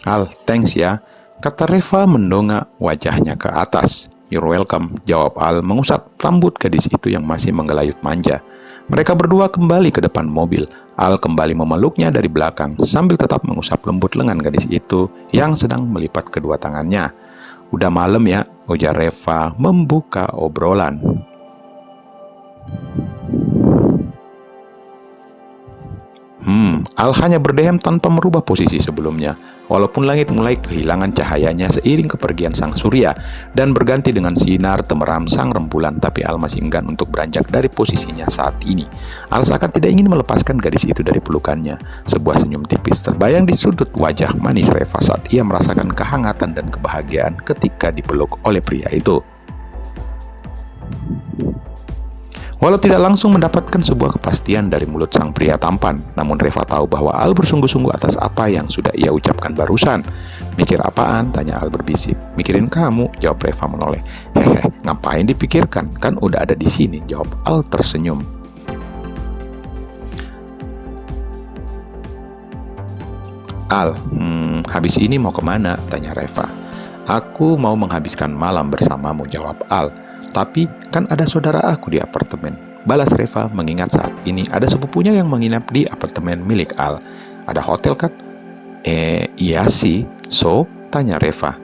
Al, thanks ya, kata Reva mendongak wajahnya ke atas. You're welcome, jawab Al mengusap rambut gadis itu yang masih menggelayut manja. Mereka berdua kembali ke depan mobil. Al kembali memeluknya dari belakang sambil tetap mengusap lembut lengan gadis itu yang sedang melipat kedua tangannya. Udah malam ya, ujar Reva membuka obrolan. Al hanya berdehem tanpa merubah posisi sebelumnya. Walaupun langit mulai kehilangan cahayanya seiring kepergian sang surya dan berganti dengan sinar temeram sang rembulan, tapi Al masih enggan untuk beranjak dari posisinya saat ini. Al seakan tidak ingin melepaskan gadis itu dari pelukannya. Sebuah senyum tipis terbayang di sudut wajah manis Reva saat ia merasakan kehangatan dan kebahagiaan ketika dipeluk oleh pria itu. Walau tidak langsung mendapatkan sebuah kepastian dari mulut sang pria tampan, namun Reva tahu bahwa Al bersungguh-sungguh atas apa yang sudah ia ucapkan barusan. Mikir apaan? Tanya Al berbisik. Mikirin kamu, jawab Reva menoleh. Hehe, ngapain dipikirkan? Kan udah ada di sini, jawab Al tersenyum. Al, habis ini mau kemana? Tanya Reva. Aku mau menghabiskan malam bersamamu, jawab Al. Tapi kan ada saudara aku di apartemen, balas Reva mengingat saat ini ada sepupunya yang menginap di apartemen milik Al. Ada hotel kan? Iya sih. So? Tanya Reva.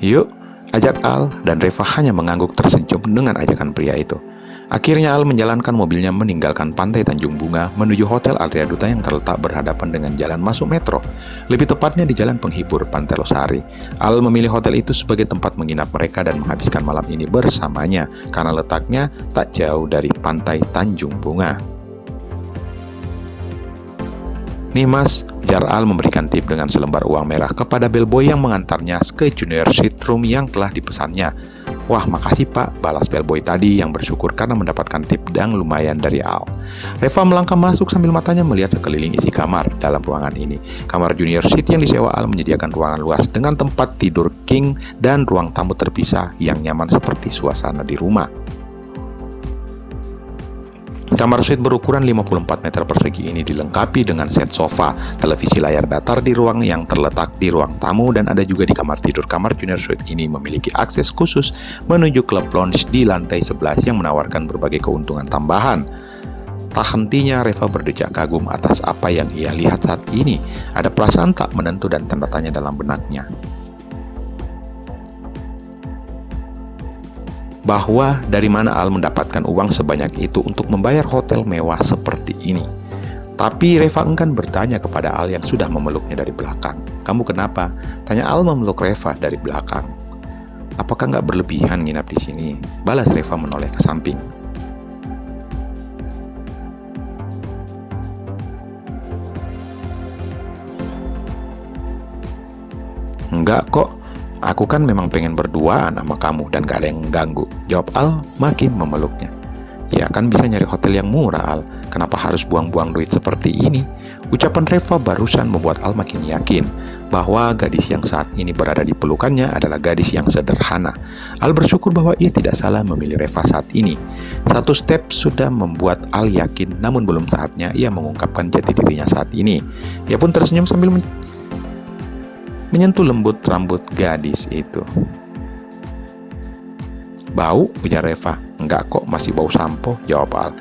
Yuk, ajak Al, dan Reva hanya mengangguk tersenyum dengan ajakan pria itu. Akhirnya Al menjalankan mobilnya meninggalkan pantai Tanjung Bunga menuju Hotel Adria Duta yang terletak berhadapan dengan jalan masuk metro. Lebih tepatnya di Jalan Penghibur Pantai Losari. Al memilih hotel itu sebagai tempat menginap mereka dan menghabiskan malam ini bersamanya karena letaknya tak jauh dari pantai Tanjung Bunga. Nih mas, ujar Al memberikan tip dengan selembar uang merah kepada bellboy yang mengantarnya ke junior suite room yang telah dipesannya. Wah, makasih pak, balas bellboy tadi yang bersyukur karena mendapatkan tip yang lumayan dari Al. Reva melangkah masuk sambil matanya melihat sekeliling isi kamar dalam ruangan ini. Kamar junior suite yang disewa Al menyediakan ruangan luas dengan tempat tidur king dan ruang tamu terpisah yang nyaman seperti suasana di rumah. Kamar suite berukuran 54 meter persegi ini dilengkapi dengan set sofa, televisi layar datar di ruang yang terletak di ruang tamu, dan ada juga di kamar tidur. Kamar junior suite ini memiliki akses khusus menuju klub lounge di lantai 11 yang menawarkan berbagai keuntungan tambahan. Tak hentinya Reva berdecak kagum atas apa yang ia lihat saat ini. Ada perasaan tak menentu dan tanda tanya dalam benaknya. Bahwa dari mana Al mendapatkan uang sebanyak itu untuk membayar hotel mewah seperti ini. Tapi Reva enggan bertanya kepada Al yang sudah memeluknya dari belakang. Kamu kenapa? Tanya Al memeluk Reva dari belakang. Apakah nggak berlebihan nginap di sini? Balas Reva menoleh ke samping. Enggak kok. Aku kan memang pengen berduaan sama kamu dan gak ada yang mengganggu, jawab Al makin memeluknya. Ya kan bisa nyari hotel yang murah Al, kenapa harus buang-buang duit seperti ini? Ucapan Reva barusan membuat Al makin yakin bahwa gadis yang saat ini berada di pelukannya adalah gadis yang sederhana. Al bersyukur bahwa ia tidak salah memilih Reva saat ini. Satu step sudah membuat Al yakin, namun belum saatnya ia mengungkapkan jati dirinya saat ini. Ia pun tersenyum sambil menyentuh lembut rambut gadis itu. Bau? Ujar Reva. Enggak kok, masih bau sampo, jawab Al.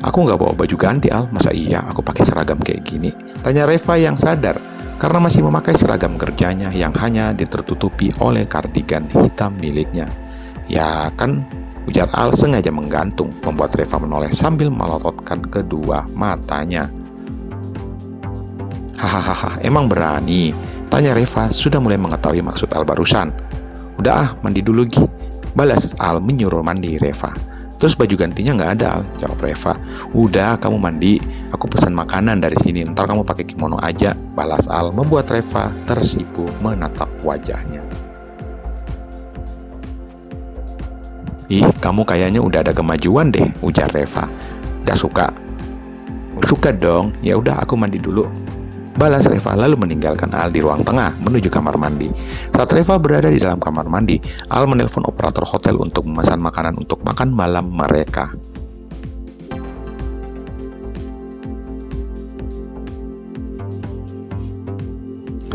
Aku nggak bawa baju ganti Al, masa iya aku pakai seragam kayak gini? Tanya Reva yang sadar karena masih memakai seragam kerjanya yang hanya ditertutupi oleh kardigan hitam miliknya. Ya kan, ujar Al sengaja menggantung, membuat Reva menoleh sambil melototkan kedua matanya. Hahaha, emang berani? Tanya Reva sudah mulai mengetahui maksud Al barusan. Udah mandi dulu Gi, balas Al menyuruh mandi Reva. Terus baju gantinya nggak ada Al, jawab Reva. Udah kamu mandi, aku pesan makanan dari sini, ntar kamu pakai kimono aja, balas Al membuat Reva tersipu menatap wajahnya. Ih, kamu kayaknya udah ada kemajuan deh, ujar Reva. Gak suka? Suka dong, ya udah aku mandi dulu, balas Reva lalu meninggalkan Al di ruang tengah menuju kamar mandi. Saat Reva berada di dalam kamar mandi, Al menelpon operator hotel untuk memesan makanan untuk makan malam mereka.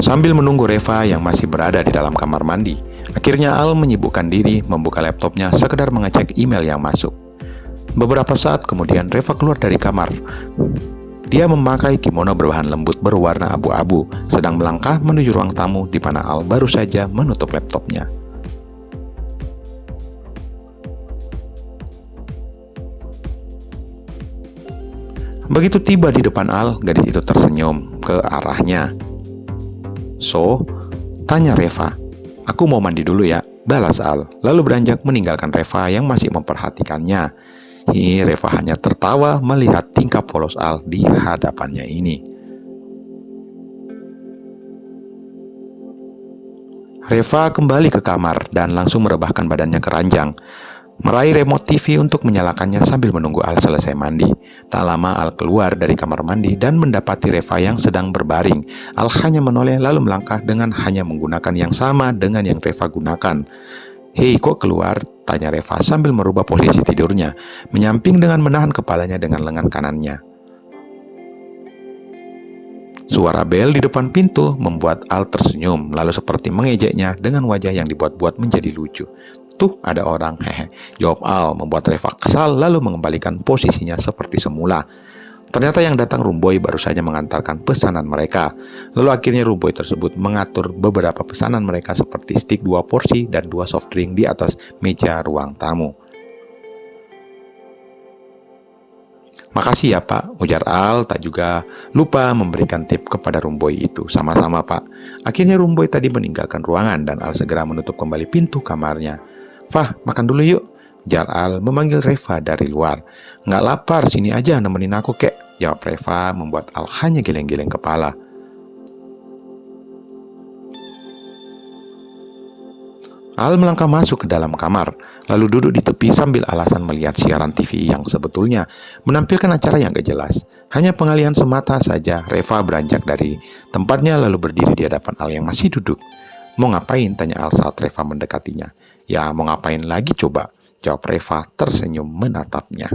Sambil menunggu Reva yang masih berada di dalam kamar mandi, akhirnya Al menyibukkan diri membuka laptopnya sekedar mengecek email yang masuk. Beberapa saat kemudian Reva keluar dari kamar. Dia memakai kimono berbahan lembut berwarna abu-abu, sedang melangkah menuju ruang tamu di mana Al baru saja menutup laptopnya. Begitu tiba di depan Al, gadis itu tersenyum ke arahnya. "So?" tanya Reva. "Aku mau mandi dulu ya," balas Al, lalu beranjak meninggalkan Reva yang masih memperhatikannya. Reva hanya tertawa melihat tingkah polos Al di hadapannya ini. Reva kembali ke kamar dan langsung merebahkan badannya ke ranjang, meraih remote TV untuk menyalakannya sambil menunggu Al selesai mandi. Tak lama Al keluar dari kamar mandi dan mendapati Reva yang sedang berbaring. Al hanya menoleh lalu melangkah dengan hanya menggunakan yang sama dengan yang Reva gunakan. "Hei, kok keluar?" tanya Reva sambil merubah posisi tidurnya, menyamping dengan menahan kepalanya dengan lengan kanannya. Suara bel di depan pintu membuat Al tersenyum, lalu seperti mengejeknya dengan wajah yang dibuat-buat menjadi lucu. "Tuh, ada orang," hehe, jawab Al, membuat Reva kesal lalu mengembalikan posisinya seperti semula. Ternyata yang datang Rumboy baru saja mengantarkan pesanan mereka. Lalu akhirnya Rumboy tersebut mengatur beberapa pesanan mereka seperti stik 2 porsi dan 2 soft drink di atas meja ruang tamu. "Makasih ya Pak," ujar Al, tak juga lupa memberikan tip kepada Rumboy itu. "Sama-sama Pak." Akhirnya Rumboy tadi meninggalkan ruangan dan Al segera menutup kembali pintu kamarnya. "Fah, makan dulu yuk," ujar Al memanggil Reva dari luar. "Nggak lapar, sini aja nemenin aku kek," jawab Reva, membuat Al hanya geleng-geleng kepala. Al melangkah masuk ke dalam kamar, lalu duduk di tepi sambil alasan melihat siaran TV yang sebetulnya menampilkan acara yang gak jelas. Hanya pengalihan semata saja. Reva beranjak dari tempatnya lalu berdiri di hadapan Al yang masih duduk. "Mau ngapain?" tanya Al saat Reva mendekatinya. "Ya, mau ngapain lagi coba?" jawab Reva tersenyum menatapnya.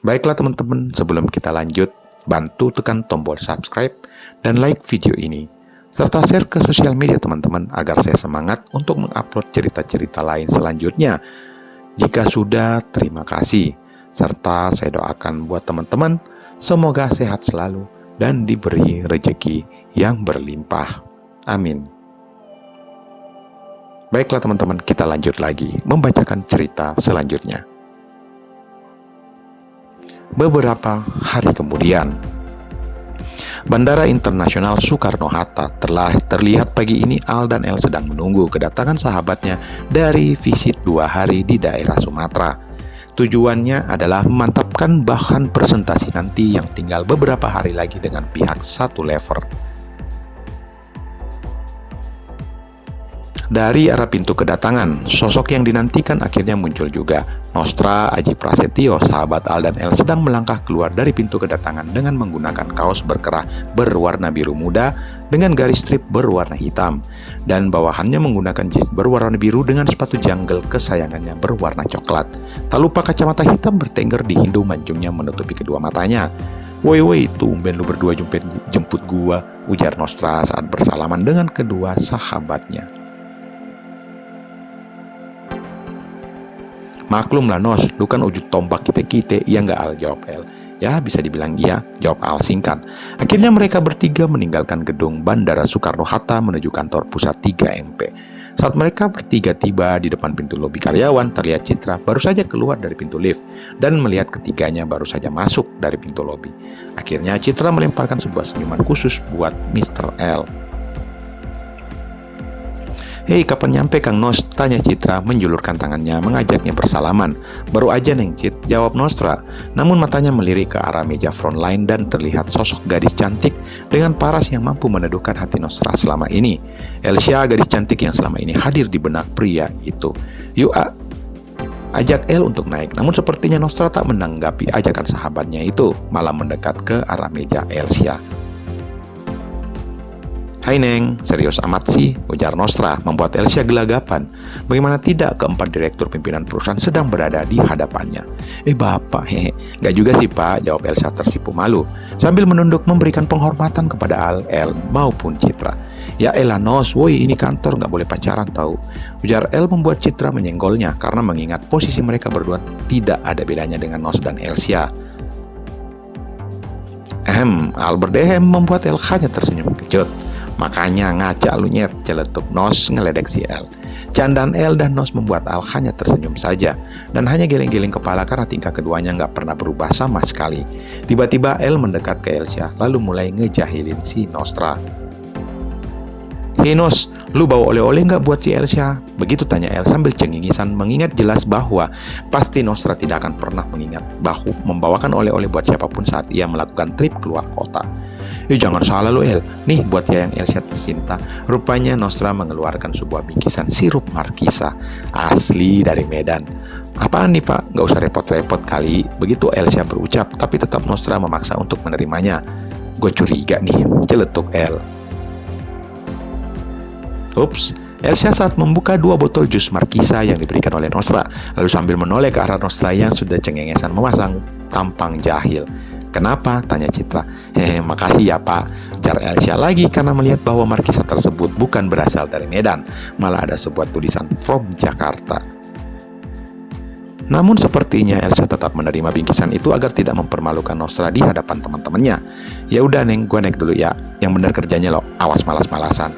Baiklah teman-teman, sebelum kita lanjut, bantu tekan tombol subscribe dan like video ini, serta share ke sosial media teman-teman agar saya semangat untuk mengupload cerita-cerita lain selanjutnya. Jika sudah, terima kasih. Serta saya doakan buat teman-teman, semoga sehat selalu dan diberi rezeki yang berlimpah. Amin. Baiklah teman-teman, kita lanjut lagi membacakan cerita selanjutnya. Beberapa hari kemudian, Bandara Internasional Soekarno-Hatta telah terlihat pagi ini Al dan El sedang menunggu kedatangan sahabatnya dari visit 2 hari di daerah Sumatera. Tujuannya adalah memantapkan bahan presentasi nanti yang tinggal beberapa hari lagi dengan pihak satu lever. Dari arah pintu kedatangan, sosok yang dinantikan akhirnya muncul juga. Nostra Aji Prasetyo, sahabat Al dan El, sedang melangkah keluar dari pintu kedatangan dengan menggunakan kaos berkerah berwarna biru muda dengan garis strip berwarna hitam, dan bawahannya menggunakan jeans berwarna biru dengan sepatu jungle kesayangannya berwarna coklat. Tak lupa kacamata hitam bertengger di hindu mancungnya menutupi kedua matanya. "Woi, tumben lu berdua jemput gua," ujar Nostra saat bersalaman dengan kedua sahabatnya. "Maklum lah Nos, lu kan ujung tombak kita-kita, iya nggak Al?" jawab El. "Ya, bisa dibilang iya," jawab Al singkat. Akhirnya mereka bertiga meninggalkan gedung Bandara Soekarno-Hatta menuju kantor pusat 3MP. Saat mereka bertiga tiba di depan pintu lobi karyawan, terlihat Citra baru saja keluar dari pintu lift dan melihat ketiganya baru saja masuk dari pintu lobi. Akhirnya Citra melemparkan sebuah senyuman khusus buat Mr. L. "Hei, kapan nyampe Kang Nos?" tanya Citra menjulurkan tangannya mengajaknya bersalaman. "Baru aja Neng Cit," jawab Nostra. Namun matanya melirik ke arah meja frontline dan terlihat sosok gadis cantik dengan paras yang mampu meneduhkan hati Nostra selama ini. Elsia, gadis cantik yang selama ini hadir di benak pria itu. "Yuk, ajak El untuk naik." Namun sepertinya Nostra tak menanggapi ajakan sahabatnya itu, malah mendekat ke arah meja Elsia. Hai Neng, serius amat sih, ujar Nostra, membuat Elsa gelagapan. Bagaimana tidak keempat direktur pimpinan perusahaan sedang berada di hadapannya. Bapak, hehe, nggak juga sih Pak, jawab Elsa tersipu malu, sambil menunduk memberikan penghormatan kepada Al, El, maupun Citra. Ya elah Nos, woi ini kantor nggak boleh pacaran tahu. Ujar El membuat Citra menyenggolnya karena mengingat posisi mereka berdua tidak ada bedanya dengan Nos dan Elsa. Al berdehem membuat El hanya tersenyum kecut. Makanya ngajak lu nyet, celetuk Nos ngeledek si El. Candaan El dan Nos membuat Al hanya tersenyum saja dan hanya geleng-geleng kepala karena tingkah keduanya nggak pernah berubah sama sekali. Tiba-tiba El mendekat ke Elsa lalu mulai ngejahilin si Nostra. Hei Nos, lu bawa oleh-oleh nggak buat si Elsa? Begitu tanya El sambil cengingisan mengingat jelas bahwa pasti Nostra tidak akan pernah mengingat membawakan oleh-oleh buat siapapun saat ia melakukan trip keluar kota. Jangan salah lu El, nih buat ya yang Elsa tercinta. Rupanya Nostra mengeluarkan sebuah bingkisan sirup Markisa asli dari Medan. Apaan nih Pak? Gak usah repot-repot kali. Begitu Elsa berucap, tapi tetap Nostra memaksa untuk menerimanya. Gue curiga nih, celetuk El. Ups, Elsa saat membuka 2 botol jus Markisa yang diberikan oleh Nostra, lalu sambil menoleh ke arah Nostra yang sudah cengengesan memasang tampang jahil. Kenapa? Tanya Citra. Makasih ya Pak, ujar Elsa lagi karena melihat bahwa Markisa tersebut bukan berasal dari Medan, malah ada sebuah tulisan from Jakarta. Namun sepertinya Elsa tetap menerima bingkisan itu agar tidak mempermalukan Nostra di hadapan teman-temannya. Ya udah Neng, gue naik dulu ya. Yang bener kerjanya lo, awas malas-malasan.